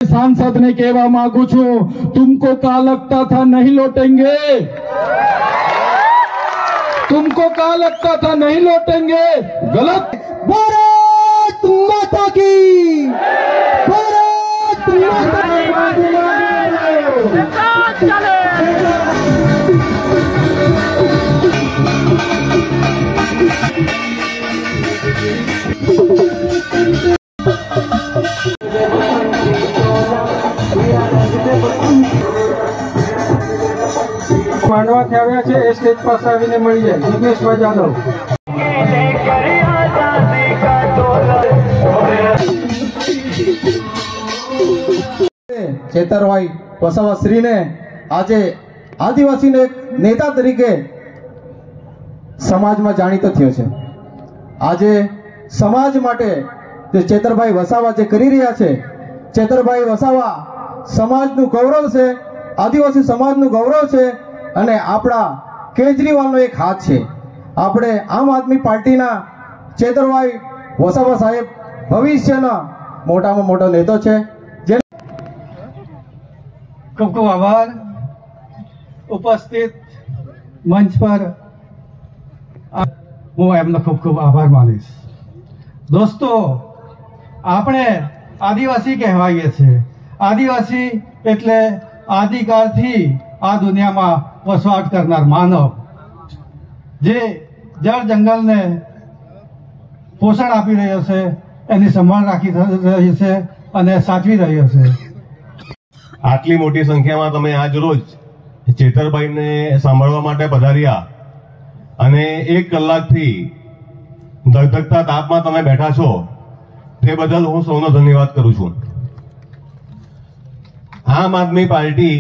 सांसद ने कहवा मांगू छू, तुमको क्या लगता था नहीं लौटेंगे? तुमको क्या लगता था नहीं लौटेंगे? गलत। भारत माता की, भारत माता માંડવાથી આવ્યા છે એ સ્ટેજ પાસે આવીને મળી જાય જિગ્નેશભાઈ જાદવ। ચેતરભાઈ વસાવા શ્રીને આજે આદિવાસીને એક નેતા તરીકે સમાજમાં જાણીતો થયો છે। આજે સમાજ માટે જે ચેતરભાઈ વસાવા જે કરી રહ્યા છે, ચેતરભાઈ વસાવા સમાજનું ગૌરવ છે, આદિવાસી સમાજનું ગૌરવ છે અને આપણા કેજરીવાલનો એક હાથ છે। આપણે આમ આદમી પાર્ટીના ચેતરભાઈ વસાવા સાહેબ ભવિષ્યના મોટામાં મોટો નેતો છે। ખૂબ ખૂબ આભાર। ઉપસ્થિત મંચ પર હું એમનો ખૂબ ખૂબ આભાર માનીશ। દોસ્તો, આપણે આદિવાસી કહેવાઈએ છીએ। આદિવાસી એટલે આદિકાળથી આ દુનિયામાં વસવાટ કરનાર માનવ, જે જળ જંગલને પોષણ આપી રહ્યો છે, એની સંભાળ રાખી રહ્યો છે અને સાચવી રહ્યો છે। આટલી મોટી સંખ્યામાં તમે આજ રોજ ચેતરભાઈને સાંભળવા માટે પધાર્યા અને 1 કલાકથી ધગધગતા તાપમાં તમે બેઠા છો, તે બદલ હું સૌનો ધન્યવાદ કરું છું। આમ આદમી પાર્ટી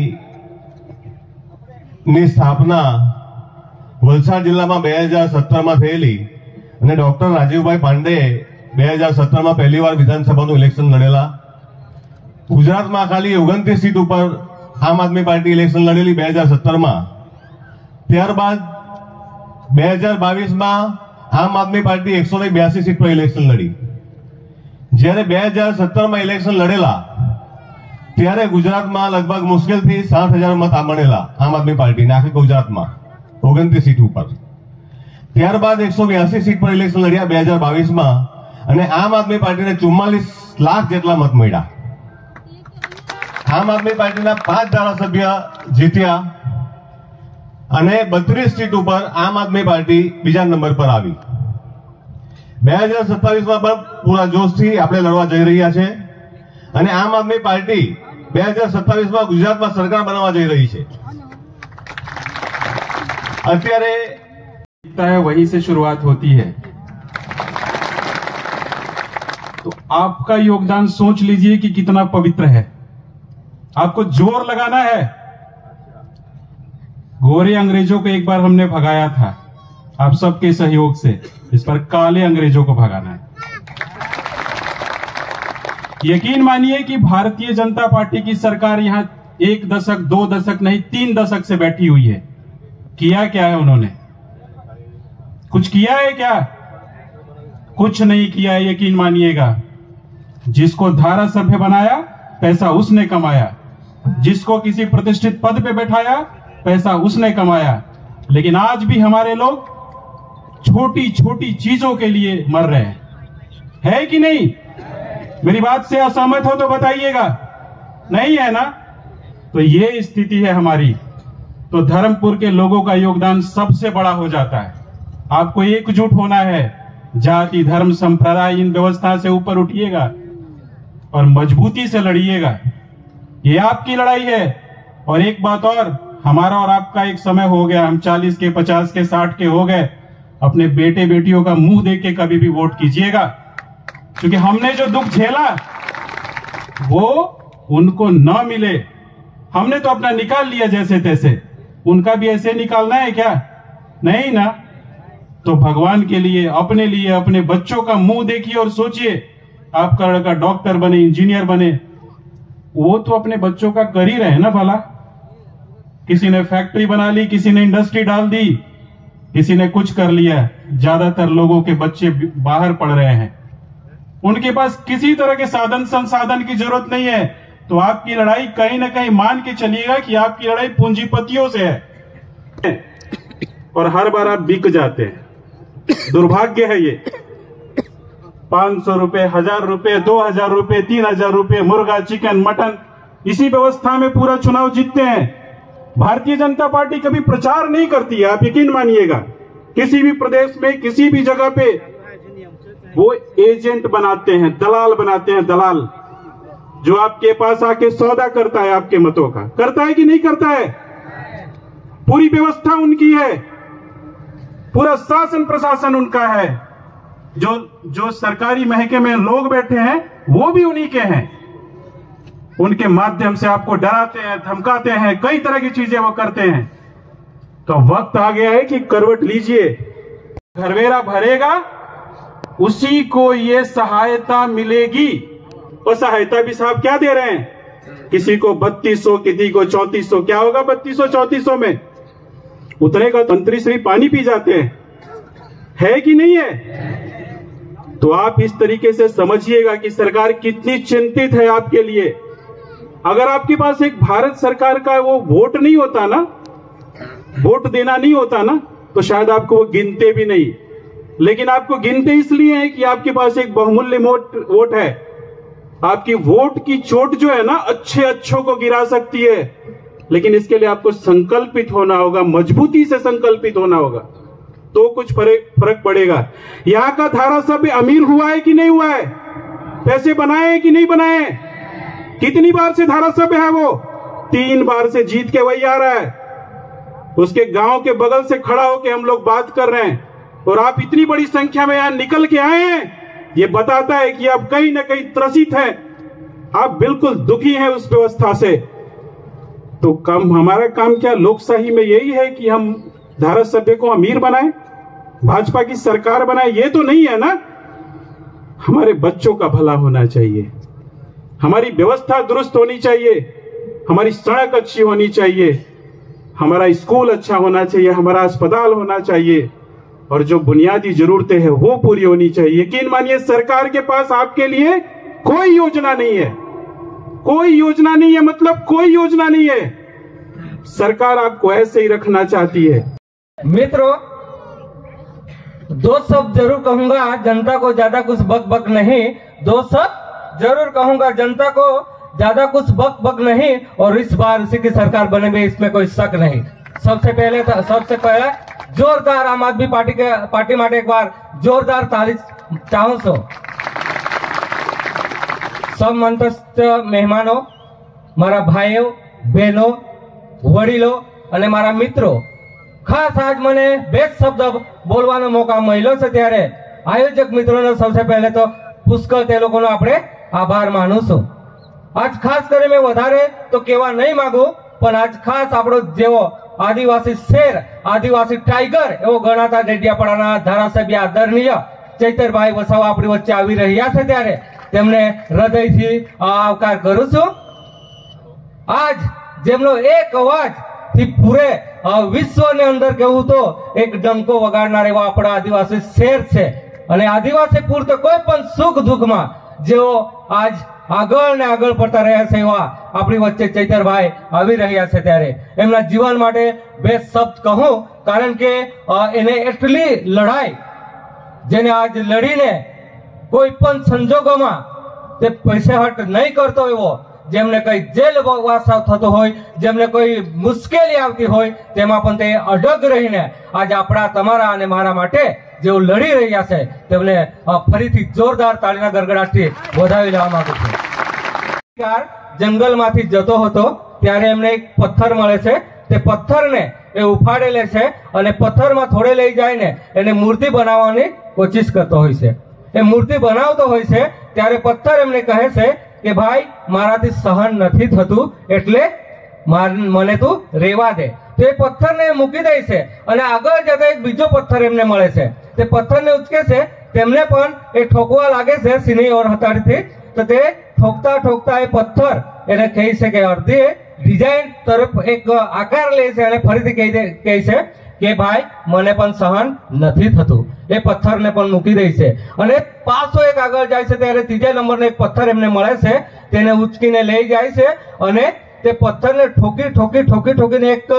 ની સ્થાપના વલસાડ જિલ્લામાં 2017માં થયેલી અને ડોક્ટર રાજીવભાઈ પાંડે 2017માં પહેલીવાર વિધાનસભાનું ઇલેક્શન લડેલા। ગુજરાતમાં ખાલી 29 સીટ ઉપર આમ આદમી પાર્ટી ઇલેક્શન લડેલી 2017માં। ત્યારબાદ 2022માં આમ આદમી પાર્ટી 182 સીટ પર ઇલેક્શન લડી। જ્યારે 2017માં ઇલેક્શન લડેલા ત્યારે ગુજરાતમાં લગભગ મુશ્કેલથી 60,000 મત મળેલા આમ આદમી પાર્ટીને આખી ગુજરાતમાં 29 સીટ ઉપર। ત્યારબાદ 182 સીટ પર ઇલેક્શન લડ્યા 2022માં અને આમ આદમી પાર્ટીને 44 લાખ જેટલા મત મળ્યા। આમ આદમી પાર્ટીના 5 ધારાસભ્ય જીત્યા અને 32 સીટ ઉપર આમ આદમી પાર્ટી બીજા નંબર પર આવી। 2027માં પણ પૂરા જોશથી આપણે લડવા જઈ રહ્યા છે અને આમ આદમી પાર્ટી 2027માં ગુજરાતમાં સરકાર બનાવવા જઈ રહી છે। અત્યારે वहीं से शुरुआत होती है, तो आपका योगदान सोच लीजिए कि कितना पवित्र है। आपको जोर लगाना है। गोरे अंग्रेजों को एक बार हमने भगाया था, आप सबके सहयोग से इस पर काले अंग्रेजों को भगाना है। यकीन मानिए कि भारतीय जनता पार्टी की सरकार यहां 1 दशक 2 दशक नहीं 3 दशक से बैठी हुई है। किया क्या है उन्होंने? कुछ किया है क्या? कुछ नहीं किया है। यकीन मानिएगा, जिसको धारासभ्य बनाया पैसा उसने कमाया, जिसको किसी प्रतिष्ठित पद पे बैठाया पैसा उसने कमाया। लेकिन आज भी हमारे लोग छोटी छोटी चीजों के लिए मर रहे हैं, है कि नहीं? मेरी बात से असहमत हो तो बताइएगा। नहीं है ना? तो ये स्थिति है हमारी। तो धर्मपुर के लोगों का योगदान सबसे बड़ा हो जाता है। आपको एकजुट होना है। जाति धर्म संप्रदाय इन व्यवस्था से ऊपर उठिएगा और मजबूती से लड़िएगा। ये आपकी लड़ाई है। और एक बात और, हमारा और आपका एक समय हो गया, हम 40 के 50 के 60 के हो गए। अपने बेटे बेटियों का मुंह देख के कभी भी वोट कीजिएगा, क्योंकि हमने जो दुख झेला वो उनको न मिले। हमने तो अपना निकाल लिया जैसे तैसे, उनका भी ऐसे निकालना है क्या? नहीं ना। तो भगवान के लिए, अपने बच्चों का मुंह देखिए और सोचिए, आपका लड़का डॉक्टर बने, इंजीनियर बने, वो तो अपने बच्चों का कर ही रहे ना भला। किसी ने फैक्ट्री बना ली, किसी ने इंडस्ट्री डाल दी, किसी ने कुछ कर लिया। ज्यादातर लोगों के बच्चे बाहर पढ़ रहे हैं। उनके पास किसी तरह के साधन संसाधन की जरूरत नहीं है, तो आपकी लड़ाई कहीं ना कहीं मान के चलिएगा कि आपकी लड़ाई पूंजीपतियों से है और हर बार आप बिक जाते हैं। दुर्भाग्य है ये। 500 रुपए, 1000 रुपए, 2000 रुपए, 3000 रुपए, मुर्गा, चिकन, मटन, इसी व्यवस्था में पूरा चुनाव जीतते हैं। भारतीय जनता पार्टी कभी प्रचार नहीं करती है, आप यकीन मानिएगा। किसी भी प्रदेश में किसी भी जगह पे वो एजेंट बनाते हैं, दलाल बनाते हैं, दलाल जो आपके पास आके सौदा करता है आपके मतों का। करता है कि नहीं करता है? पूरी व्यवस्था उनकी है, पूरा शासन प्रशासन उनका है। जो सरकारी महकमे में लोग बैठे हैं वो भी उन्हीं के हैं। उनके माध्यम से आपको डराते हैं, धमकाते हैं, कई तरह की चीजें वो करते हैं। तो वक्त आ गया है कि करवट लीजिए। घरवेरा भरेगा उसी को ये सहायता मिलेगी। और सहायता भी साहब क्या दे रहे हैं? किसी को 3200, किसी को 3400। क्या होगा 3200 3400 में? उतरेगा तो मंत्री श्री पानी पी जाते हैं, है कि नहीं है? तो आप इस तरीके से समझिएगा कि सरकार कितनी चिंतित है आपके लिए। अगर आपके पास एक भारत सरकार का वो वोट नहीं होता ना, वोट देना नहीं होता ना, तो शायद आपको वो गिनते भी नहीं। लेकिन आपको गिनते इसलिए है कि आपके पास एक बहुमूल्य वोट है। आपकी वोट की चोट जो है ना, अच्छों को गिरा सकती है। लेकिन इसके लिए आपको संकल्पित होना होगा, मजबूती से संकल्पित होना होगा, तो कुछ फर्क पड़ेगा। यहां का धारासभ्य अमीर हुआ है कि नहीं हुआ है? पैसे बनाए हैं कि नहीं बनाए? कितनी बार से धारासभ्य है वो? 3 बार से जीत के वही आ रहा है। उसके गांव के बगल से खड़ा होकर हम लोग बात कर रहे हैं, और आप इतनी बड़ी संख्या में यहां निकल के आए हैं। ये बताता है कि आप कहीं ना कहीं त्रसित हैं, आप बिल्कुल दुखी हैं उस व्यवस्था से। तो हमारा काम क्या लोकशाही में यही है कि हम धारासभ्य को अमीर बनाएं, भाजपा की सरकार बनाए? ये तो नहीं है ना। हमारे बच्चों का भला होना चाहिए, हमारी व्यवस्था दुरुस्त होनी चाहिए, हमारी सड़क अच्छी होनी चाहिए, हमारा स्कूल अच्छा होना चाहिए, हमारा अस्पताल होना चाहिए, और जो बुनियादी जरूरतें हैं वो पूरी होनी चाहिए। यकीन मानिए सरकार के पास आपके लिए कोई योजना नहीं है। कोई योजना नहीं है, मतलब कोई योजना नहीं है। सरकार आपको ऐसे ही रखना चाहती है। मित्रों, 2 शब्द जरूर कहूंगा, जनता को ज्यादा कुछ बक बक नहीं। 2 शब्द जरूर कहूंगा, जनता को ज्यादा कुछ बक बक नहीं। और इस बार उसी की सरकार बनेगी, इसमें कोई शक नहीं। सबसे पहले जोरदार आम आदमी पार्टी માટે एक बार जोरदार ताली चाहूं छो। सब मंत्रस्थ મહેમાનો, મારા ભાઈઓ, બહેનો, વડીલો અને મારા મિત્રો, ખાસ આજ મને 2 શબ્દ બોલવાનો મોકો મળ્યો છે, ત્યારે આયોજક મિત્રોનો સૌથી પહેલે તો પુષ્કળ તે લોકોનો આપણે આભાર માનું છું। આજ ખાસ કરીને મેં વધારે તો કહેવા નહીં માંગુ, પણ આજ ખાસ આપણો જેવો આદિવાસી શેર, આદિવાસી ટાઈગર એવો ગણાતા ડેડિયાપાડાના ધારાસભ્ય આદરણીય ચૈતરભાઈ વસાવા આપણી વચ્ચે આવી રહ્યા છે, ત્યારે તેમને હૃદયથી આવકાર કરું છું। આજ જેમનો એક અવાજથી પૂરે વિશ્વની અંદર કહેવું તો એક ડંકો વગાડનાર એવો આપણા આદિવાસી શેર છે। અને આદિવાસી પૂરતો કોઈ પણ સુખ દુઃખમાં જેઓ આજ આગળ ને આગળ પડતા રહ્યા છે એવા આપણી વચ્ચે ચૈતરભાઈ આવી રહ્યા છે, ત્યારે એમના જીવન માટે 2 શબ્દ કહું, કારણ કે એને એટલી લડાઈ, જેને આજ લડીને કોઈ પણ સંજોગોમાં તે પૈસાહટ નહીં કરતો એવો, જેમને કઈ જેલવાસ થતો હોય, જેમને કોઈ મુશ્કેલી આવતી હોય, તેમાં પણ તે અડગ રહીને આજ આપણા તમારા અને મારા માટે જેઓ લડી રહ્યા છે તેમને ફરીથી જોરદાર તાળીના ગડગડાટથી વધાવી લેવા માંગુ છું। જંગલમાંથી જતો હતો ત્યારે એમને એક પથ્થર મળે છે, તે પથ્થરને એ ઉફાડે લે છે અને પથ્થરમાં થોડે લઈ જઈને એને મૂર્તિ બનાવવાની કોશિશ કરતો હોય છે। એ મૂર્તિ બનાવતો હોય છે ત્યારે પથ્થર એમને કહે છે કે ભાઈ, મારાથી સહન નથી થતું, એટલે મને તું રેવા દે। તો એ પથ્થરને મૂકી દે છે અને આગળ જતા એક બીજો પથ્થર એમને મળે છે, તે પથ્થરને ઉચકે છે, તેમને પણ એ ઠોકવા લાગે છે સિની ઓર હથાડીથી। તો તે ઠોકતા ઠોકતા એ પથ્થર એને કહે છે કે અડધી ડિઝાઇન તરફ એક આકાર લે છે અને ફરીથી કહે છે કે ભાઈ, મને પણ સહન નથી થતું। એ પથ્થરને પણ મૂકી દે છે અને પાછો એક આગળ જાય છે ત્યારે ત્રીજા નંબરનો એક પથ્થર એમને મળે છે, તેને ઉચકીને લઈ જાય છે અને તે પથ્થરને ઠોકીને એક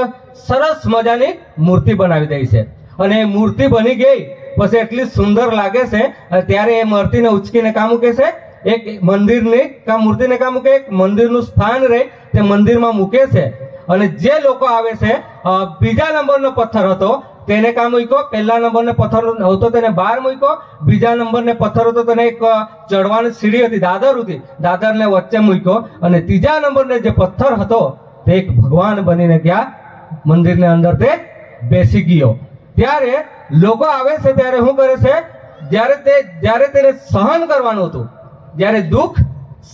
સરસ મજાની મૂર્તિ બનાવી દે છે અને એ મૂર્તિ બની ગઈ પછી એટલી સુંદર લાગે છે ત્યારે એ મૂર્તિને ઉચકીને કામ મૂકે છે એક મંદિરની મૂર્તિને કામ મૂકે એક મંદિરનું સ્થાન રહે તે મંદિરમાં મૂકે છે અને જે લોકો આવે છે બીજા નંબરનો પથ્થર હતો તેને કામ મૂક્યો, પહેલા નંબરનો પથ્થર હતો તેને બહાર મૂક્યો, બીજા નંબરનો પથ્થર હતો તેને એક ચડવાની સીડી હતી, દાદર હતી, દાદરને વચ્ચે મૂક્યો અને ત્રીજા નંબરનો જે પથ્થર હતો તે એક ભગવાન બનીને ત્યાં મંદિરની અંદર તે બેસી ગયો। ત્યારે લોકો આવે છે ત્યારે શું કરે છે, જ્યારે તેને સહન કરવાનું હતું, જ્યારે દુઃખ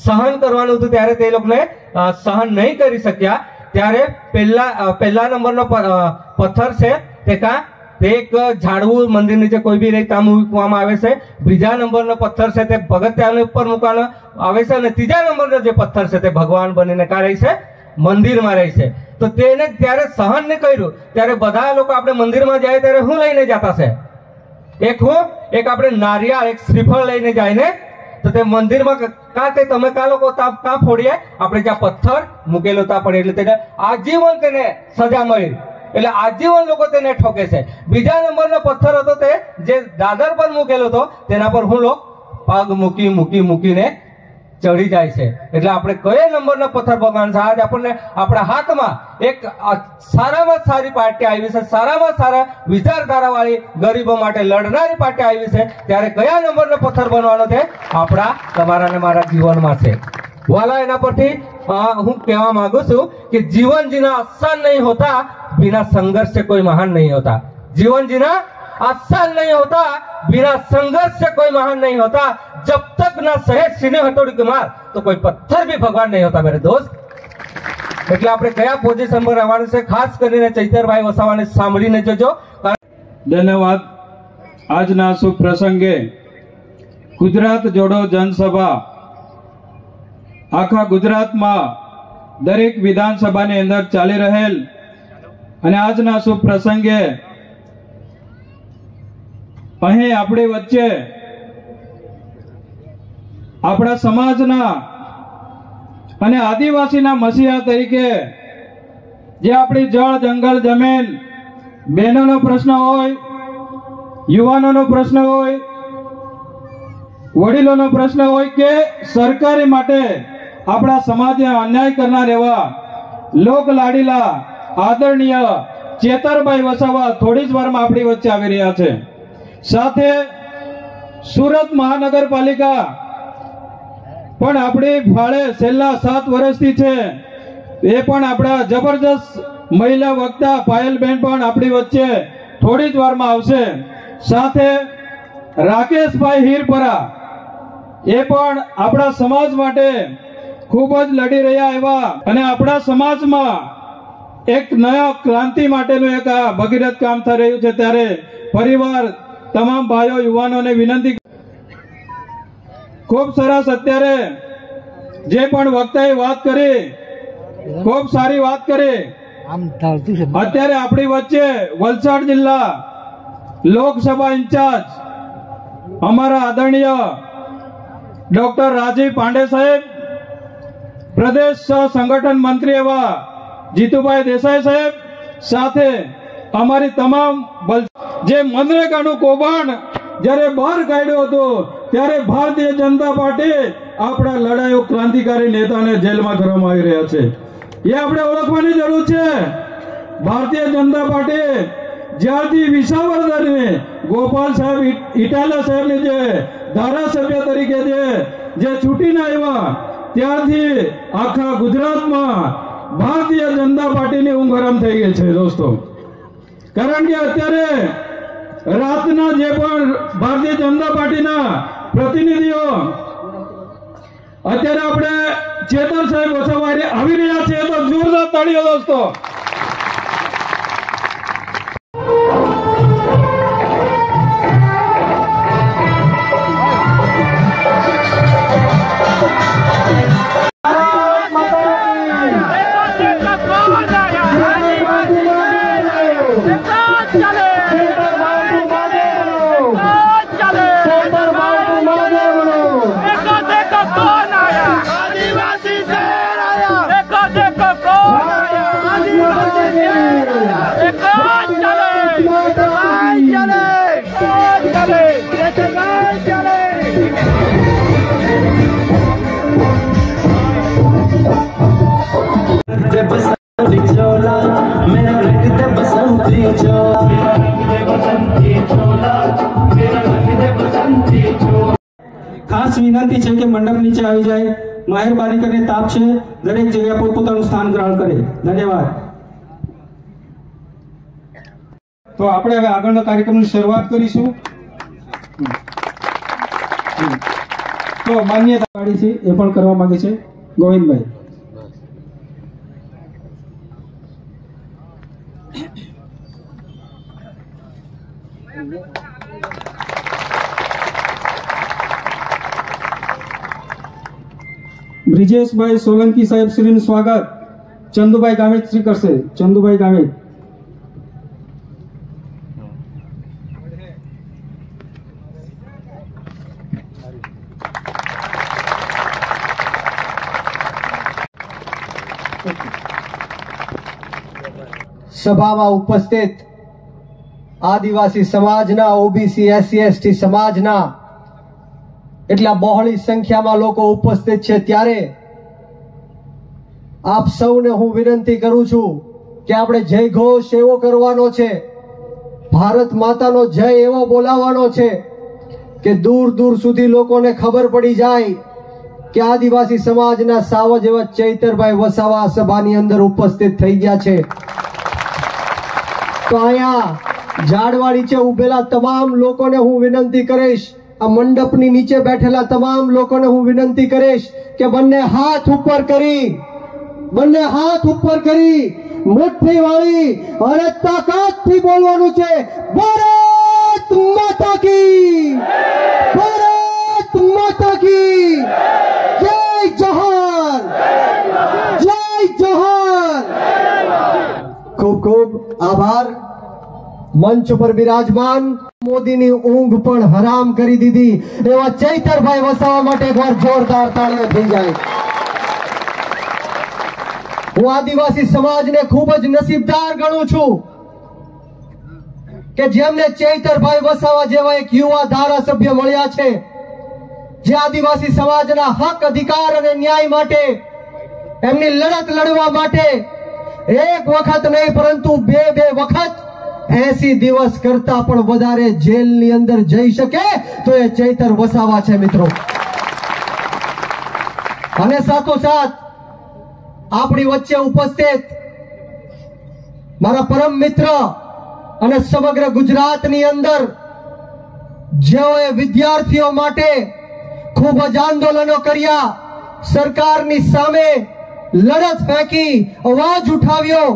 સહન કરવાનું હતું ત્યારે તે લોકોને સહન નહીં કરી શક્યા ત્યારે પહેલા નંબરનો પથ્થર છે તે એક ઝાડવું મંદિર નીચે કોઈ બી રહી ત્યાં મૂકવામાં આવે છે, બીજા નંબરનો પથ્થર છે તે પગથિયાની ઉપર મૂકવાનો આવે છે અને ત્રીજા નંબરનો જે પથ્થર છે તે ભગવાન બનીને ક્યાં રહી છે, મંદિરમાં રહી છે। તો તેને ત્યારે સહન નહીં કર્યું ત્યારે બધા લોકો આપણે મંદિરમાં જાય ત્યારે શું લઈને જતા છે, એક આપણે નારિયેળ એક શ્રીફળ લઈને જાય ને, તો તે મંદિરમાં તમે કા લોકો કા ફોડીએ, આપણે જ્યાં પથ્થર મૂકેલો ત્યાં પડે એટલે તેને આજીવન તેને સજા મળી, એટલે આજીવન લોકો તેને ઠોકે છે। બીજા નંબરનો પથ્થર હતો તે જે દાદર પર મૂકેલો હતો તેના પર હું લોકો પગ મૂકીને ચડી જાય છે। એટલે આપણે કયો નંબરનો પથ્થર ભગવાન છે, આજ આપણને આપણા હાથમાં એક સારામાં સારી પાર્ટી આવી છે, સારામાં સારા વિચારધારા વાળી ગરીબો માટે લડનારી પાર્ટી આવી છે, ત્યારે કયા નંબરનો પથ્થર બનવાનો છે આપણા તમારા ને મારા જીવનમાં છે। વાલા એના પરથી હું કહેવા માંગુ છું કે जीवन जीना आसान नहीं होता, बिना संघर्ष से कोई महान नहीं होता। जीवन जीना आसान नहीं होता, बिना संघर्ष से कोई महान नहीं होता। जब तक ना सहे सीने हथौड़ी के मार तो कोई पत्थर भी भगवान नहीं होता मेरे दोस्त। એટલે આપણે કયા પોઝિશન પર રહેવાનું છે ખાસ કરીને ચૈતરભાઈ વસાવાને સાંભળીને જજો। ધન્યવાદ। આજના શુભ પ્રસંગે ગુજરાત જોડો જનસભા આખા ગુજરાતમાં દરેક વિધાનસભાની અંદર ચાલી રહેલ અને આજના શુભ પ્રસંગે અહીં આપણી વચ્ચે આપણા સમાજના અને આદિવાસીના મસીહા તરીકે જે આપણી જળ જંગલ જમીન બહેનોનો પ્રશ્ન હોય, યુવાનોનો પ્રશ્ન હોય, વડીલોનો પ્રશ્ન હોય કે સરકારી માટે આપણા સમાજને અન્યાય કરનાર એવા લોક લાડીલા આદરણીય ચેતરભાઈ વસાવા થોડી જ વારમાં આપણી વચ્ચે આવી રહ્યા છે। સાથે સુરત મહાનગરપાલિકા પણ આપણી ફાળે છેલ્લા 7 વર્ષથી છે, એ પણ આપણા જબરજસ્ત મહિલા વક્તા પાયલબેન પણ આપણી વચ્ચે થોડી જ વારમાં આવશે। સાથે રાકેશભાઈ હીરપરા એ પણ આપણા સમાજ માટે ખૂબ જ લડી રહ્યા એવા અને આપણા સમાજમાં એક નયા ક્રાંતિ માટેનું એક આ ભગીરથ કામ થઈ રહ્યું છે, ત્યારે પરિવાર તમામ ભાઈઓ યુવાનોને વિનંતી, ખૂબ સરસ અત્યારે જે પણ વક્તાએ વાત કરી ખૂબ સારી વાત કરી। અત્યારે આપણી વચ્ચે વલસાડ જિલ્લા લોકસભા ઇન્ચાર્જ અમારા આદરણીય ડોક્ટર રાજીવ પાંડે સાહેબ, પ્રદેશ સંગઠન મંત્રી એવા જીતુભાઈ દેસાઈ સાહેબ, સાથે અમારી તમામ જે મનરેગાનું કૌભાંડ જ્યારે બહાર કાઢ્યો હતો ત્યારે ભારતીય જનતા પાર્ટી આપણા લડાઈઓ ક્રાંતિકારી નેતાને જેલમાં કરવામાં આવી રહ્યા છે, એ આપણે ઓળખવાની જરૂર છે। ભારતીય જનતા પાર્ટી જ્યારથી વિસાવદરને ગોપાલ સાહેબ ઇટાલા સાહેબની જે ધારાસભ્ય તરીકે જે ચૂંટીને આવ્યા ત્યારથી આખા ગુજરાતમાં ભારતીય જનતા પાર્ટીની ઊંઘ હરામ થઈ ગઈ છે દોસ્તો। કારણ કે અત્યારે રાતના જે પણ ભારતીય જનતા પાર્ટીના પ્રતિનિધિઓ અત્યારે આપણે ચેતર સાહેબ વસાવા આવી રહ્યા છે તો જોરદાર તાળીઓ દોસ્તો। चले ખાસ વિનંતી છે કે મંડપ નીચે આવી જાય, મહેરબાની કરીને તાપ છે, દરેક જગ્યા પોતપોતાનું સ્થાન ગ્રહણ કરે. ધન્યવાદ. તો આપણે હવે આગળના કાર્યક્રમની શરૂઆત કરીશું. તો માન્યતા પાડી છે એ પણ કરવા માંગે છે ગોવિંદભાઈ. બ્રિજેશભાઈ સોલંકી સાહેબ શ્રીનું સ્વાગત ચંદુભાઈ ગામિત શ્રી કરશે. ચંદુભાઈ ગામિત. સભામાં ઉપસ્થિત આદિવાસી સમાજના, ઓબીસી, એસસી, એસટી સમાજના એટલા બહોળી સંખ્યામાં લોકો ઉપસ્થિત છે, ત્યારે આપ સૌને હું વિનંતી કરું છું કે આપણે જય ઘોષ એવો કરવાનો છે, ભારત માતાનો જય એવો બોલાવવાનો છે કે દૂર દૂર સુધી લોકોને ખબર પડી જાય કે આદિવાસી સમાજના સાવજ એવા ચૈતરભાઈ વસાવા સભાની અંદર ઉપસ્થિત થઈ ગયા છે. તો અહીંયા ઝાડવા નીચે ઉભેલા તમામ લોકોને હું વિનંતી કરીશ, આ મંડપની નીચે બેઠેલા તમામ લોકોને હું વિનંતી કરીશ કે બંને હાથ ઉપર કરી મુઠ્ઠી વાળી અને તાકાતથી બોલવાનું છે, ભારત માતા કી, ભારત માતા કી જય જોહર, જય જોહર. ખૂબ ખૂબ આભાર. મંચ ઉપર બિરાજમાન મોદીની ઊંઘ પણ હરામ કરી દીધી એવા ચૈતરભાઈ વસાવા માટે એકવાર જોરદાર તાળીઓ થઈ જાય. હું આદિવાસી સમાજને ખૂબ જ નસીબદાર ગણું છું કે જેમને ચૈતરભાઈ વસાવા જેવા એક યુવા ધારાસભ્ય મળ્યા છે, જે આદિવાસી સમાજના હક, અધિકાર અને ન્યાય માટે એમની લડત લડવા માટે એક વખત નહીં પરંતુ બે વખત 80 દિવસ કરતા પણ વધારે જેલની અંદર જઈ શકે તો એ ચૈતર વસાવા છે મિત્રો. અને સાથોસાથ આપણી વચ્ચે ઉપસ્થિત મારા પરમ મિત્ર અને સમગ્ર ગુજરાતની અંદર જેઓએ વિદ્યાર્થીઓ માટે ખૂબ જ આંદોલનો કર્યા, સરકારની સામે લડત ફેંકી, અવાજ ઉઠાવ્યો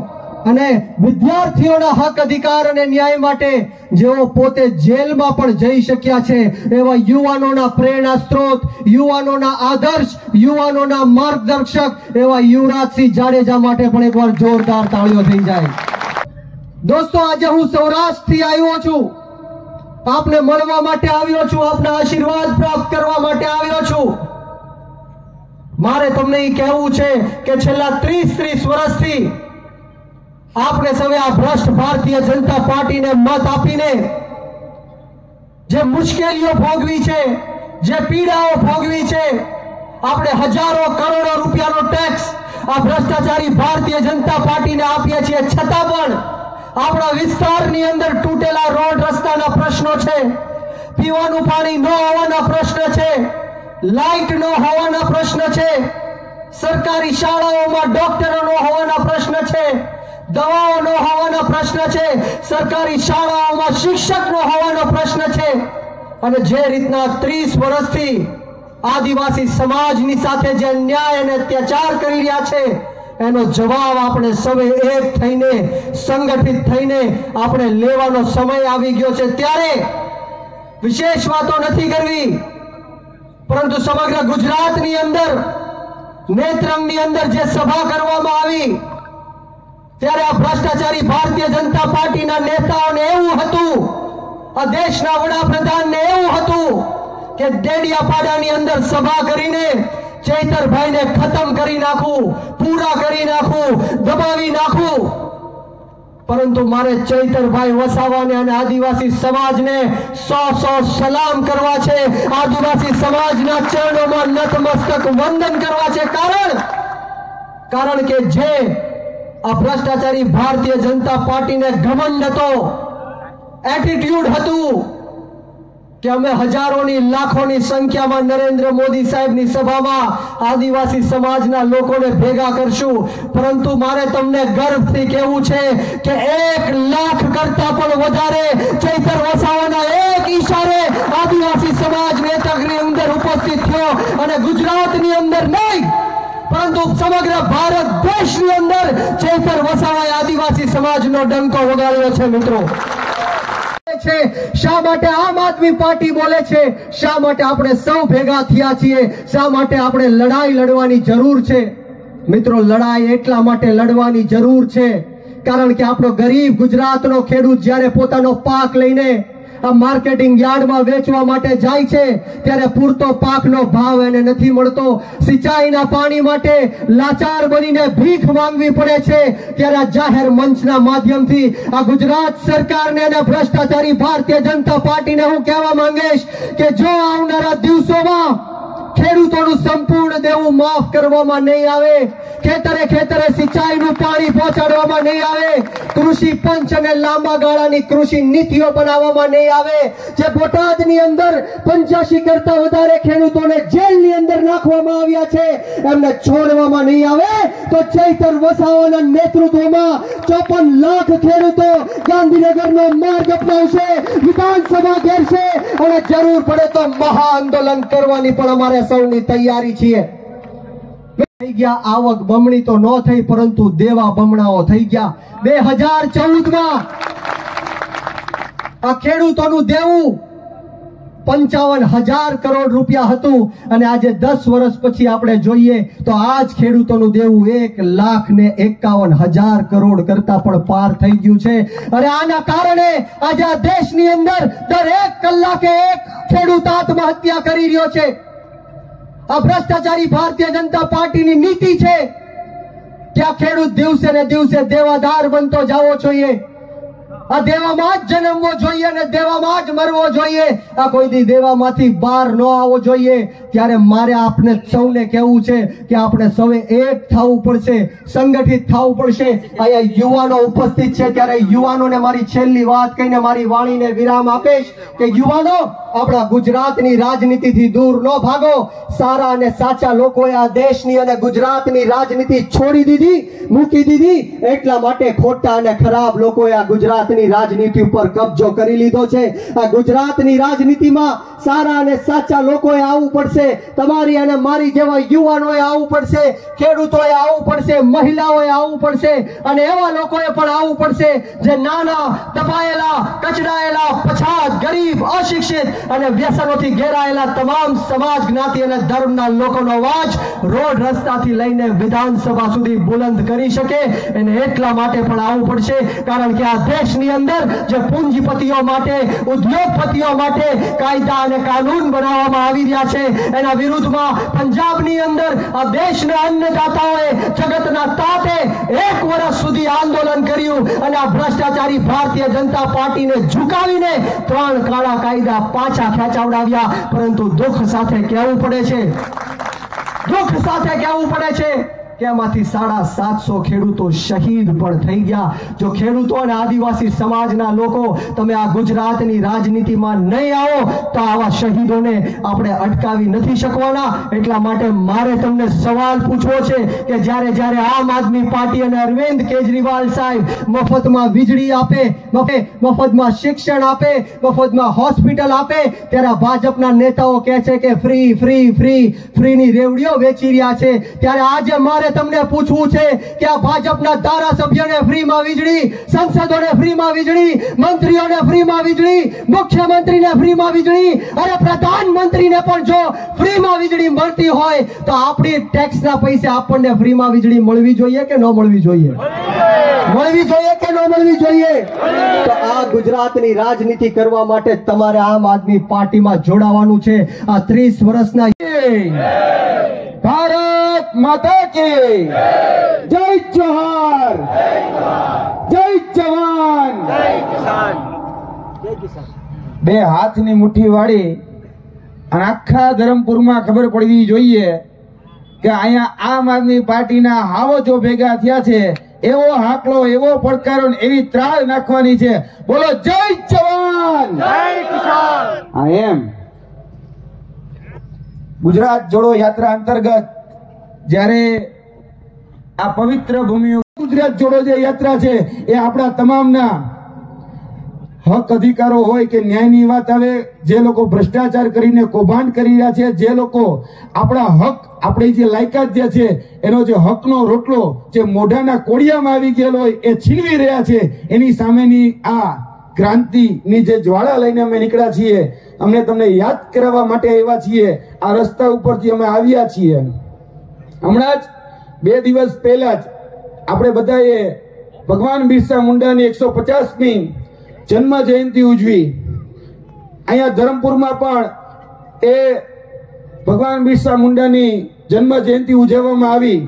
અને વિદ્યાર્થીઓના હક, અધિકાર અને ન્યાય માટે જેઓ પોતે જેલમાં પણ જઈ શક્યા છે એવા યુવાનોના પ્રેરણા સ્ત્રોત, યુવાનોના આદર્શ, યુવાનોના માર્ગદર્શક એવા યુવરાજસિંહ જાડેજા માટે પણ એકવાર જોરદાર તાળીઓ થઈ જાય. દોસ્તો, આજે હું સૌરાષ્ટ્રથી આવ્યો છું, આપને મળવા માટે આવ્યો છું, આપના આશીર્વાદ પ્રાપ્ત કરવા માટે આવ્યો છું. મારે તમને એ કહેવું છે કે છેલ્લા 30 વર્ષથી આપને સૌએ આ ભ્રષ્ટ ભારતીય જનતા પાર્ટીને મત આપીને જે મુશ્કેલીઓ ભોગવી છે, જે પીડાઓ ભોગવી છે, આપણે હજારો કરોડો રૂપિયાનો ટેક્સ આ ભ્રષ્ટાચારી ભારતીય જનતા પાર્ટીને આપીએ છીએ, છતાં પણ આપણા વિસ્તારની અંદર તૂટેલા રોડ રસ્તાના પ્રશ્નો છે, પીવાનું પાણી ન હોવાના પ્રશ્ન છે, લાઇટ ન હોવાના પ્રશ્ન છે, સરકારી શાળાઓમાં ડોક્ટરો ન હોવાના પ્રશ્ન છે, દવાઓ ન હોવાના પ્રશ્ન છે, સરકારી શાળાઓમાં શિક્ષક ન હોવાનો પ્રશ્ન છે. અને જે રીતના 30 વર્ષથી આદિવાસી સમાજની સાથે જે અન્યાય અને અત્યાચાર કરી રહ્યા છે એનો જવાબ આપણે સૌએ એક થઈને, સંગઠિત થઈને આપણે લેવાનો સમય આવી ગયો છે. ત્યારે વિશેષ વાતો નથી કરવી, પરંતુ સમગ્ર ગુજરાતની અંદર નેત્રંગની અંદર જે સભા કરવામાં આવી ત્યારે આ ભ્રષ્ટાચારી ભારતીય જનતા પાર્ટીના નેતાઓને એવું હતું, આ દેશના વડાપ્રધાનને એવું હતું કે ડેડિયાપાડાની અંદર સભા કરીને ચૈતરભાઈને ખતમ કરી નાખું, પૂરા કરી નાખું, દબાવી નાખું. પરંતુ મારે ચૈતરભાઈ વસાવાને અને આદિવાસી સમાજને 100 સલામ કરવા છે, આદિવાસી સમાજના ચરણોમાં નતમસ્તક વંદન કરવા છે. કારણ કે જે આ ભ્રષ્ટાચારી ભારતીય જનતા પાર્ટીને ઘમંડ હતો, એટીટ્યુડ હતું કે અમે હજારોની લાખોની સંખ્યામાં નરેન્દ્ર મોદી સાહેબની સભામાં આદિવાસી સમાજના લોકોને ભેગા કરશું. પરંતુ મારે તમને ગર્વથી કહેવું છે કે 1 લાખ કરતા પણ વધારે ચૈતર વસાવાના એક ઈશારે આદિવાસી સમાજ નેતાગીરી અંદર ઉપસ્થિત થયો અને ગુજરાતની અંદર નહીં પરંતુ સમગ્ર ભારત દેશની અંદર ચૈતર વસાવાએ આદિવાસી સમાજનો ડંકો વગાડ્યો છે. મિત્રો, શા માટે આમ આદમી પાર્ટી બોલે છે? શા માટે આપણે સૌ ભેગા થયા છીએ? શા માટે આપણે લડાઈ લડવાની જરૂર છે? મિત્રો, લડાઈ એટલા માટે લડવાની જરૂર છે કારણ કે આપણો ગરીબ ગુજરાતનો ખેડૂત જ્યારે પોતાનો પાક લઈને આ માર્કેટિંગ યાર્ડમાં વેચવા માટે જાય છે ત્યારે પૂરતો પાકનો ભાવ એને નથી મળતો. સિંચાઈના પાણી માટે લાચાર બનીને ભીખ માંગવી પડે છે. ત્યારે આ જાહેર મંચના માધ્યમથી આ ગુજરાત સરકારને અને ભ્રષ્ટાચારી ભારતીય જનતા પાર્ટીને હું કહેવા માંગીશ કે જો આવનારા દિવસોમાં ખેડૂતોનું સંપૂર્ણ દેવું માફ કરવામાં નહીં આવે, ખેતરે ખેતરે સિંચાઈનું પાણી પહોંચાડવામાં નહીં આવે, કૃષિ પંચ અને લાંબા ગાળાની કૃષિ નીતિઓ બનાવવામાં નહીં આવે, જે બોટાદની અંદર 85 કરતા વધારે ખેડૂતોને જેલની અંદર નાખવામાં આવ્યા છે એમને છોડવામાં નહીં આવે, તો ચૈતર વસાવાના નેતૃત્વમાં 54 લાખ ખેડૂતો ગાંધીનગરનો માર્ગ અપનાવશે, વિધાનસભા ઘેરશે અને જરૂર પડે તો મહા આંદોલન કરવાની પણ અમારે સૌની તૈયારી છે. થઈ ગયા આવક બમણી તો ન થઈ પરંતુ દેવા બમણાઓ થઈ ગયા. 2014માં આ ખેડૂતોનું દેવું 55,000 કરોડ રૂપિયા હતું અને આજે 10 વર્ષ પછી આપણે જોઈએ તો આજ ખેડૂતોનું દેવું 1,51,000 કરોડ કરતા પણ પાર થઈ ગયું છે. અને આના કારણે આજે આ દેશની અંદર દરેક કલાકે એક ખેડૂત આત્મહત્યા કરી રહ્યો છે. આ ભ્રષ્ટાચારી ભારતીય જનતા પાર્ટીની નીતિ છે કે આ ખેડૂત દિવસે ને દિવસે દેવાદાર બનતો જવો જોઈએ, આ દેવામાં જ જન્મવો જોઈએ અને દેવામાં જ મરવો જોઈએ, આ કોઈ દી દેવામાંથી બહાર ન આવવો જોઈએ. ત્યારે મારે આપને સૌને કહેવું છે કે આપણે સૌએ એક થવું પડશે, સંગઠિત થવું પડશે. અહીંયા યુવાનો ઉપસ્થિત છે ત્યારે યુવાનોને મારી છેલ્લી વાત કહીને મારી વાણીને વિરામ આપીશ કે યુવાનો, આપણા ગુજરાતની રાજનીતિથી દૂર ન ભાગો. સારા અને સાચા લોકોએ આ દેશની અને ગુજરાતની રાજનીતિ છોડી દીધી, મૂકી દીધી, એટલા માટે ખોટા અને ખરાબ લોકોએ આ ગુજરાતની રાજનીતિ ઉપર કબજો કરી લીધો છે. આ ગુજરાતની રાજનીતિમાં સારા અને સાચા લોકોએ આવવું પડશે, તમારી અને મારી જેવા યુવાનોએ આવવું પડશે, ખેડૂતોએ આવવું પડશે, મહિલાઓએ આવવું પડશે અને એવા લોકોએ પણ આવવું પડશે જે નાના, દબાયેલા, કચડાયેલા, પછાત, ગરીબ, અશિક્ષિત અને વ્યસનોથી ઘેરાયેલા તમામ સમાજ, જ્ઞાતિ અને ધર્મના લોકોનો અવાજ રોડ રસ્તાથી લઈને વિધાનસભા સુધી બુલંદ કરી શકે. અને એટલા માટે પણ આવવું પડશે કારણ કે આ દેશની અંદર જે પૂંજીપતિઓ માટે, ઉદ્યોગપતિઓ માટે કાયદા અને કાનૂન બનાવવામાં આવી રહ્યા છે એના વિરુદ્ધમાં પંજાબની અંદર આ દેશના અન્નદાતાઓએ, જગતના તાતે 1 વર્ષ સુધી આંદોલન કર્યું અને આ ભ્રષ્ટાચારી ભારતીય જનતા પાર્ટીને ઝુકાવીને 3 કાળા કાયદા પાછા ખેંચાવડાવ્યા. પરંતુ દુઃખ સાથે કહેવું પડે છે, દુઃખ સાથે કહેવું પડે છે કે એમાંથી 750 ખેડૂતો શહીદ પણ થઈ ગયા. જો ખેડૂતો અને આદિવાસી સમાજના લોકો તમે આ ગુજરાતની રાજનીતિમાં નહીં આવો તો આવા શહીદોને આપણે અટકાવી નથી શકવાના. એટલા માટે મારે તમને સવાલ પૂછવો છે કે જ્યારે આમ આદમી પાર્ટી અને અરવિંદ કેજરીવાલ સાહેબ મફતમાં વીજળી આપે, મફતમાં શિક્ષણ આપે, મફતમાં હોસ્પિટલ આપે, ત્યારે ભાજપના નેતાઓ કહે છે કે ફ્રી ફ્રી ફ્રી ફ્રીની રેવડીઓ વેચી રહ્યા છે. ત્યારે આજે મારે તમને પૂછવું છે કે આ ભાજપના ધારાસભ્યોને ફ્રીમાં વીજળી, સંસદોને ફ્રીમાં વીજળી, મંત્રીઓને ફ્રીમાં વીજળી, મુખ્યમંત્રીને ફ્રીમાં વીજળી અને પ્રધાનમંત્રીને પણ જો ફ્રીમાં વીજળી મળતી હોય તો આપણી ટેક્સના પૈસે આપણને ફ્રીમાં વીજળી મળવી જોઈએ કે ન મળવી જોઈએ? મળવી જોઈએ કે ન મળવી જોઈએ? તો આ ગુજરાતની રાજનીતિ કરવા માટે તમારે આમ આદમી પાર્ટીમાં જોડાવાનું છે. આ 30 વર્ષના ભારત માતા કી જય જોહાર, જય જવાન, બે હાથની મુઠ્ઠી વાળી અને આખા ધરમપુરમાં ખબર પડવી જોઈએ કે અહીંયા આમ આદમી પાર્ટીના હાવો જો ભેગા થયા છે એવો હાકલો, એવો પડકારો, એવી ત્રાળ નાખવાની છે. બોલો જય જવાન, જય કિસાન. હા, એમ ગુજરાત જોડો યાત્રા અંતર્ગત જ્યારે આ પવિત્ર ભૂમિ ગુજરાત જોડો જે યાત્રા છે એ આપણા તમામના હક અધિકારો હોય કે ન્યાયની વાત આવે, જે લોકો ભ્રષ્ટાચાર કરીને કૌભાંડ કરી રહ્યા છે, જે લોકો આપણા હક, આપણી જે લાયકાત જે છે એનો જે હકનો રોટલો જે મોઢાના કોડિયામાં આવી ગયેલો હોય એ છીનવી રહ્યા છે, એની સામેની આ ક્રાંતિની જે જ્વાળા લઈને અમે નીકળ્યા છીએ. અમને તમને યાદ કરાવવા માટે આવ્યા છીએ. આ રસ્તા ઉપરથી અમે આવ્યા છીએ. હમણાં જ 2 દિવસ પહેલા જ આપણે બધાએ ભગવાન બિરસા મુંડાની 150મી જન્મ જયંતિ ઉજવી. અહીંયા ધરમપુરમાં પણ એ ભગવાન બિરસા મુંડાની જન્મ જયંતિ ઉજવવામાં આવી.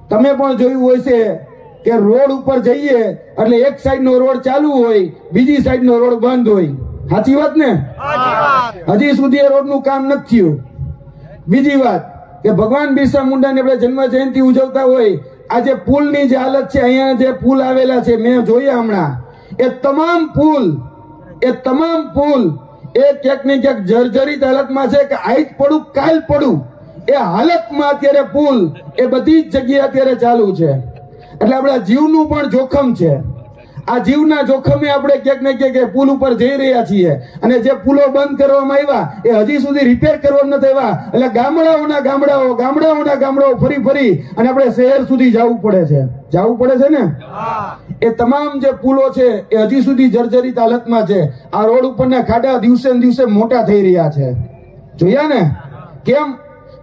તમે પણ જોયું હોય છે કે રોડ ઉપર જઈએ એટલે એક સાઈડનો રોડ ચાલુ હોય, બીજી સાઈડનો રોડ બંધ હોય. સાચી વાત ને? હજી સુધી એ રોડનું કામ નથી થયું. બીજી વાત કે ભગવાન બિરસા મુંડાની આપણે જન્મ જયંતિ ઉજવતા હોય, આ જે પુલની જે હાલત છે, અહીંયા જે પુલ આવેલા છે મેં જોયા હમણાં, એ તમામ પુલ એ ક્યાંક ને ક્યાંક જર્જરિત હાલતમાં છે કે આજ પડું કાલ પડું એ હાલતમાં અત્યારે પુલ એ બધી જ જગ્યાએ અત્યારે ચાલુ છે. એટલે આપણા જીવનું પણ જોખમ છે. આ જીવના જોખમે આપણે ક્યાંક ને ક્યાંક પુલ ઉપર જઈ રહ્યા છીએ. અને જે પુલો બંધ કરવામાં આવ્યા એ હજી સુધી રિપેર કરવામાં નથી આવ્યા. એટલે ગામડાઓના ગામડાઓ ફરી અને આપણે શહેર સુધી જવું પડે છે ને. એ તમામ જે પુલો છે એ હજી સુધી જર્જરિત હાલતમાં છે. આ રોડ ઉપરના ખાડા દિવસે ને દિવસે મોટા થઈ રહ્યા છે. જોયા ને? કેમ?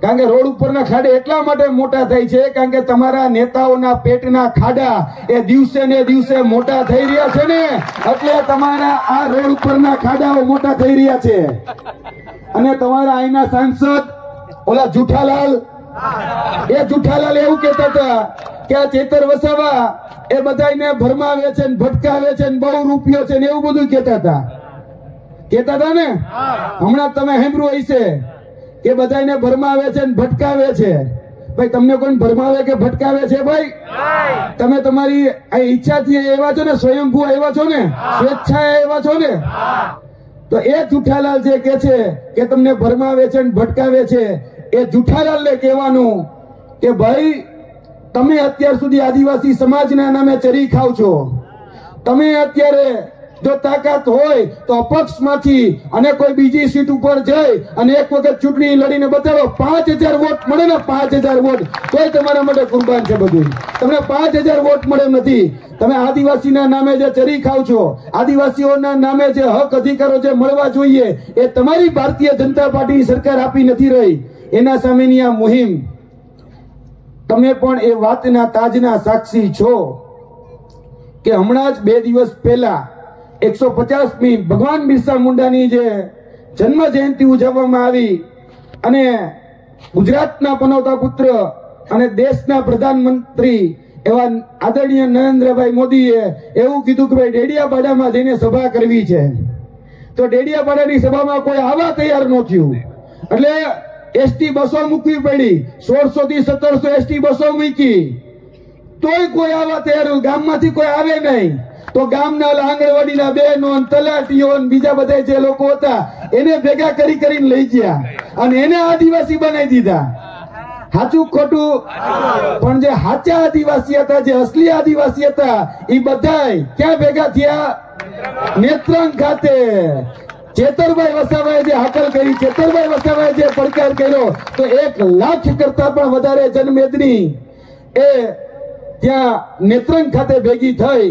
કારણ કે રોડ ઉપરના ખાડા એટલા માટે મોટા થાય છે કારણ કે તમારા નેતાઓના પેટના ખાડા એ દિવસે ને દિવસે મોટા થઈ રહ્યા છે ને, એટલે તમારા આ રોડ ઉપરના ખાડાઓ મોટા થઈ રહ્યા છે. અને તમારા અહીંના સાંસદ ઓલા જુઠાલાલ એવું કહેતા હતા કે આ ચેતર વસાવા એ બધાને ભરમાવે છે ને ભટકાવે છે ને બહુ રૂપિયો છે ને એવું બધું કહેતા હતા ને. હમણાં તમે સાંભળ્યું હશે કે બધાને ભરમાવે છે ને ભટકાવે છે. ભાઈ તમને કોઈ ભરમાવે કે ભટકાવે છે? ભાઈ તમે તમારી ઈચ્છાથી આવ્યા છો ને, સ્વયંભૂ આવ્યા છો ને, સ્વેચ્છાએ આવ્યા છો ને. તો એ જુઠાલાલ જે કે છે કે તમને ભરમાવે છે ને ભટકાવે છે, એ જુઠાલાલને કહેવાનું કે ભાઈ તમે અત્યાર સુધી આદિવાસી સમાજના નામે ચરી ખાવ છો. તમે અત્યારે જો તાકાત હોય તો અપક્ષમાંથી અને કોઈ બીજી સીટ ઉપર જઈ અને એક વખત ચૂંટણી લડીને બતાવો, 5000 વોટ મળે ને, 5000 વોટ, તોય તમારા માટે કુરબાન છે બધું. તમને 5000 વોટ મળે નથી. તમે આદિવાસીના નામે જે ચરી ખાવ છો, આદિવાસીઓના નામે જે હક અધિકારો જે મળવા જોઈએ એ તમારી ભારતીય જનતા પાર્ટીની સરકાર આપી નથી રહી. એના સામેની આ મુહિમ, તમે પણ એ વાતના તાજના સાક્ષી છો કે હમણાં જ 2 દિવસ પહેલા 150મી ભગવાન બિરસા મુંડાની જે જન્મ જયંતિ ઉજવવામાં આવી અને ગુજરાતના પનોતા પુત્ર અને દેશના પ્રધાનમંત્રી એવા આદરણીય નરેન્દ્રભાઈ મોદીએ એવું કીધું કે ભાઈ ડેડિયાપાડામાં જઈને સભા કરવી છે. તો ડેડિયાપાડાની સભામાં કોઈ આવવા તૈયાર ન થયું. એટલે એસટી બસો મૂકવી પડી. 1600 થી 1700 એસટી બસો મૂકી, તોય કોઈ આવવા તૈયાર, ગામમાંથી કોઈ આવે નહીં. તો ગામના આંગણવાડીના બહેનો, તલાટીઓ, બીજા બધા જે લોકો હતા એને ભેગા કરીને લઈ ગયા અને એને આદિવાસી બનાવી દીધા. સાચું ખોટું? પણ જે સાચા આદિવાસી હતા, જે અસલી આદિવાસી હતા, એ બધા ક્યાં ભેગા થયા? નેત્રંગ ખાતે. ચેતરભાઈ વસાવાએ જે હાકલ કરી, ચેતરભાઈ વસાવાએ જે પડકાર કર્યો, તો 1 લાખ કરતા પણ વધારે જનમેદની એ ત્યાં નેત્રંગ ખાતે ભેગી થઈ.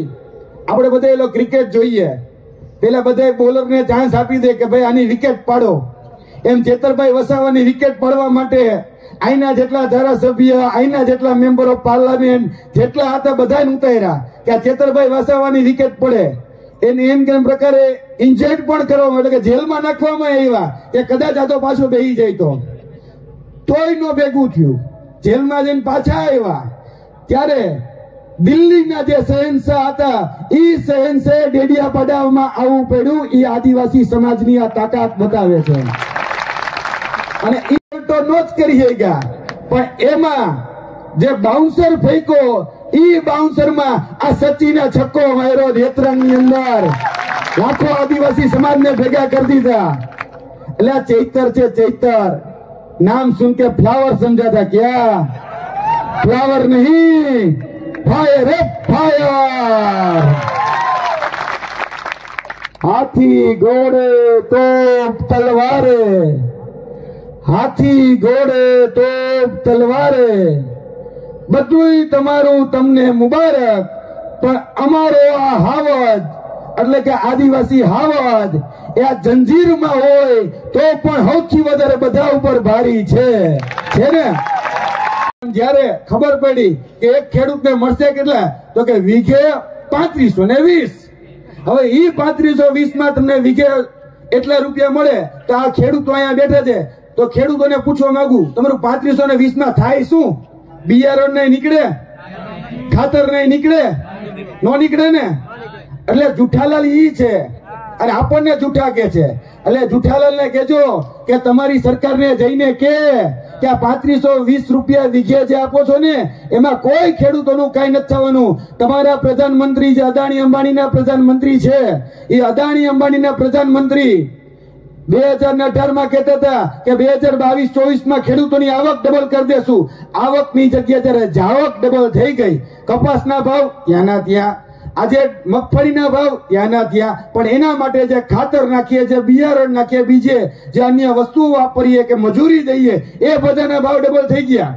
આપણે બધા ક્રિકેટ જોઈએ, પેલા બધા બોલરને ચાન્સ આપી દે કે ભાઈ આની વિકેટ પાડો. એમ ચેતરભાઈ વસાવાની વિકેટ પાડવા માટે અહીંના જેટલા ધારાસભ્ય, અહીંના જેટલા મેમ્બર ઓફ પાર્લામેન્ટ જેટલા હતા બધાને ઉતાર્યા કે આ ચેતરભાઈ વસાવાની વિકેટ પડે. એને એમ કેમ પ્રકારે ઇન્જેક્ટ પણ કરવામાં, એટલે કે જેલમાં નાખવામાં આવ્યા કે કદાચ આ તો પાછો બેહી જાય તોય નો ભેગું થયું. જેલમાં જઈને પાછા આવ્યા ત્યારે દિલ્હીના જે શહેનશાહ હતા એ શહેનશાહ ડેડિયાપાડામાં આવવું પડ્યું. એ આદિવાસી સમાજની આ તાકાત બતાવે છે. અને એ તો નો જ કરી શક્યા, પણ એમાં જે બાઉન્સર ફેંકો ઈ બાઉન્સર માં આ સચિને છક્કો માર્યો નેત્રંગની અંદર, લાખો આદિવાસી સમાજને ભેગા કરી દીધા। એટલે આ ચૈતર છે, ચૈતર नाम सुन के फ्लावर समझा था क्या? फ्लावर नहीं, फायर है फायर। हाथी घोड़े तोप तलवारे, हाथी घोड़े तोप तलवारे, બધુંય તમારું તમને મુબારક, પણ અમારો આ હાવજ એટલે કે આદિવાસી હાવજ એ આ જંજીરમાં હોય તો પણ સૌથી વધારે બધા ઉપર ભારી છે ને। જ્યારે ખબર પડી કે એક ખેડૂતને મળશે કેટલા, તો કે વીઘે 3520। હવે ઈ 3520 માં તમને વીઘે એટલા રૂપિયા મળે તો આ ખેડૂતો અહીંયા બેઠા છે, તો ખેડૂતોને પૂછવા માંગુ તમારું 3520 માં થાય શું? બિયારણ નહીં નીકળે, ખાતર નહીં નીકળે, નો નીકળે ને। એટલે જુઠ્ઠાલાલ ઈ છે અને આપણને જુઠ્ઠા કે છે। એટલે જુઠ્ઠાલાલ ને કેજો કે તમારી સરકારને જઈને કે આ 3520 રૂપિયા વીઘે જે આપો છો ને એમાં કોઈ ખેડૂતોનું કઈ નથી થવાનું। તમારા પ્રધાનમંત્રી જે અદાણી અંબાણીના પ્રધાનમંત્રી છે, એ અદાણી અંબાણીના પ્રધાનમંત્રી 2018 માં કહેતા હતા કે 2022-24 માં ખેડૂતોની આવક ડબલ કરી દેશું। આવકની જગ્યાએ ત્યારે જાવક ડબલ થઈ ગઈ। કપાસના ભાવ ત્યાંના ત્યાં, આજે મગફળીના ભાવ ત્યાંના ત્યાં, પણ એના માટે જે ખાતર નાખીએ, જે બિયારણ નાખીએ, બીજે જે અન્ય વસ્તુઓ વાપરીએ કે મજૂરી દઈએ, એ બધાના ભાવ ડબલ થઈ ગયા।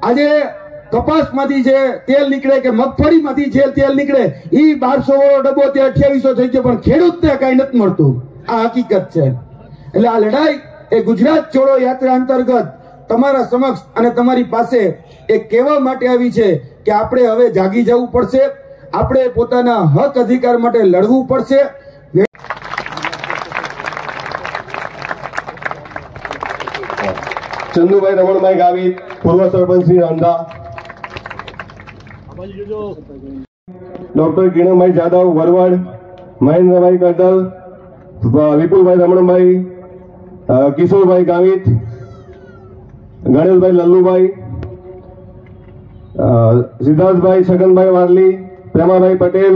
આજે કપાસમાંથી જે તેલ નીકળે કે મગફળીમાંથી જે તેલ નીકળે એ 1200 વાળો ડબ્બો તે 2800 થઈ ગયો, પણ ખેડૂતને કઈ નથી મળતું। આ હકીકત છે। એટલે આ લડાઈ એ ગુજરાત જોડો યાત્રા અંતર્ગત તમારા સમક્ષ અને તમારી પાસે એ કહેવા માટે આવી છે કે આપણે હવે જાગી જવું પડશે, આપણે પોતાના હક અધિકાર માટે લડવું પડશે। ચંદુભાઈ રમણભાઈ ગાવિત, પૂર્વ સરપંચ શ્રી રાંધા, ડોક્ટર કિરણભાઈ જાદવ વરવડ, મહેન્દ્રભાઈ કડલ, વિપુલભાઈ રમણભાઈ, કિશોરભાઈ ગાવિત, ગણેશભાઈ લલ્લુભાઈ, સિદ્ધાર્થભાઈ છગનભાઈ વારલી, પ્રેમાભાઈ પટેલ,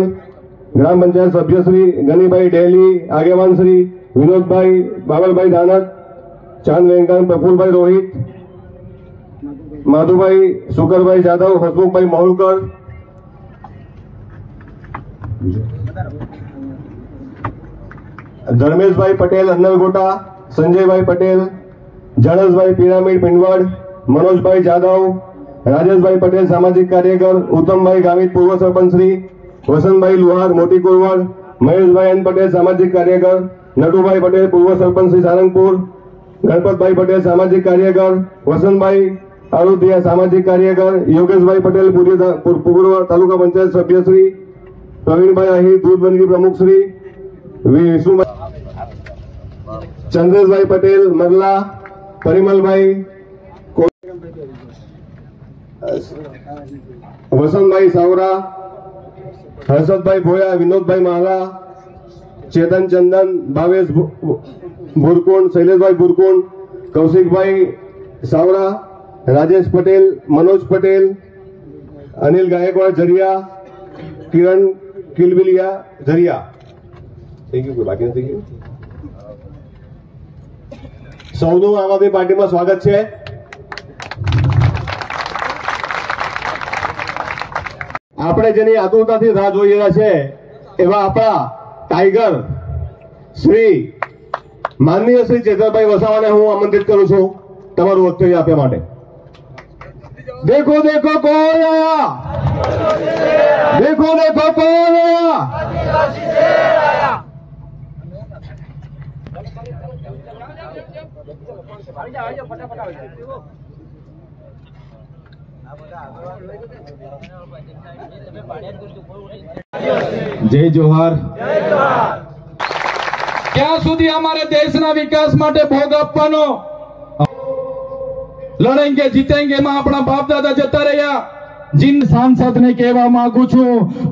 ગ્રામ પંચાયત સભ્યશ્રી ગનીભાઈ ડેલી, આગેવાન શ્રી વિનોદભાઈ, બાબલભાઈ દાનત, ચાંદ વેંકટ, પ્રફુલભાઈ રોહિત, માધુભાઈ સુકરભાઈ જાદવ, હસમુખભાઈ મહોલકર, ધર્મેશભાઈ પટેલ અન્નલગોટા, સંજયભાઈ પટેલ, જણસભાઈ પિરામિડ પિંડવડ, મનોજભાઈ જાદવ, રાજેશભાઈ પટેલ સામાજિક કાર્યકર, ઉત્તમભાઈ ગામિત પૂર્વ સરપંચ શ્રી, વસંતભાઈ લુહાર મોટી કુરવડ, મહેશભાઈ એન પટેલ સામાજિક કાર્યકર, નટુભાઈ પટેલ પૂર્વ સરપંચ શ્રી સારંગપુર, ગણપતભાઈ પટેલ સામાજિક કાર્યકર, વસંતભાઈ આરોધિયા સામાજિક કાર્યકર, યોગેશભાઈ પટેલ પૂર્વ તાલુકા પંચાયત સભ્યશ્રી, પ્રવીણભાઈ આહિર દૂધ મંડળી પ્રમુખ શ્રી, ચંદ્રેશભાઈ પટેલ મરલા, પરિમલભાઈ, વસંતભાઈ સાવરા, હર્ષદભાઈ ભોયા, વિનોદભાઈ માલા, ચેતન ચંદન, ભાવેશ ભુરકુંડ, શૈલેષભાઈ ભુરકુંડ, કૌશિકભાઈ સાવરા, રાજેશ પટેલ, મનોજ પટેલ, અનિલ ગાયકવાડ ઝરિયા, કિરણ કિલબિલિયા ઝરિયા। થેન્ક યુ, બાકી નથી ગયું। સૌનું આમ આદમી પાર્ટીમાં સ્વાગત છે। આપણે જેની આતુરતાથી રાહ જોઈ રહ્યા છે એવા આપણા ટાઈગર શ્રી માનનીય શ્રી ચેતરભાઈ વસાવાને હું આમંત્રિત કરું છું તમારું વક્તવ્ય આપવા માટે। देखो देखो कौन आया, देखो देखो कौन आया, જય જોહાર। ક્યાં સુધી અમારે દેશના વિકાસ માટે ભોગ આપવાનો? લડેંગે જીતેંગે માં આપણા બાપ દાદા જતા રહ્યા। जिन सांसद ने कहवा मांगू छू,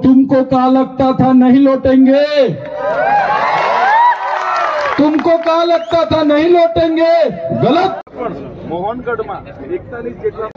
तुमको क्या लगता था नहीं लौटेंगे, तुमको क्या लगता था नहीं लौटेंगे, गलत। मोहनगढ़ में 41 જેટલા